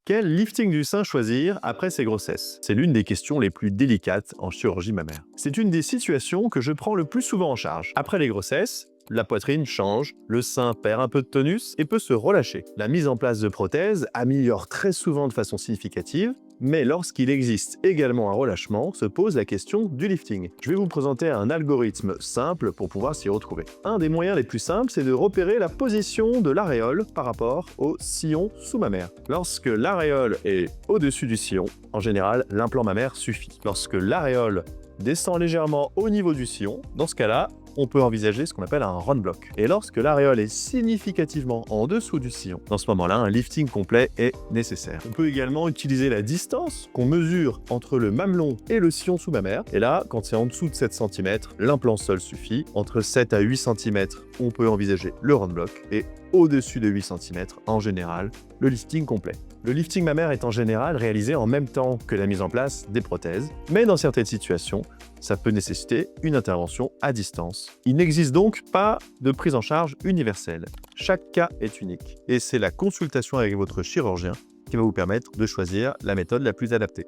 Quel lifting du sein choisir après ses grossesses? C'est l'une des questions les plus délicates en chirurgie mammaire. C'est une des situations que je prends le plus souvent en charge. Après les grossesses, la poitrine change, le sein perd un peu de tonus et peut se relâcher. La mise en place de prothèses améliore très souvent de façon significative, mais lorsqu'il existe également un relâchement, se pose la question du lifting. Je vais vous présenter un algorithme simple pour pouvoir s'y retrouver. Un des moyens les plus simples, c'est de repérer la position de l'aréole par rapport au sillon sous-mammaire. Lorsque l'aréole est au-dessus du sillon, en général, l'implant mammaire suffit. Lorsque l'aréole descend légèrement au niveau du sillon, dans ce cas-là, on peut envisager ce qu'on appelle un round block. Et lorsque l'aréole est significativement en dessous du sillon, dans ce moment-là, un lifting complet est nécessaire. On peut également utiliser la distance qu'on mesure entre le mamelon et le sillon sous-mammaire. Et là, quand c'est en dessous de 7 cm, l'implant seul suffit. Entre 7 à 8 cm, on peut envisager le round block. Et au-dessus de 8 cm, en général, le lifting complet. Le lifting mammaire est en général réalisé en même temps que la mise en place des prothèses, mais dans certaines situations, ça peut nécessiter une intervention à distance. Il n'existe donc pas de prise en charge universelle. Chaque cas est unique et c'est la consultation avec votre chirurgien qui va vous permettre de choisir la méthode la plus adaptée.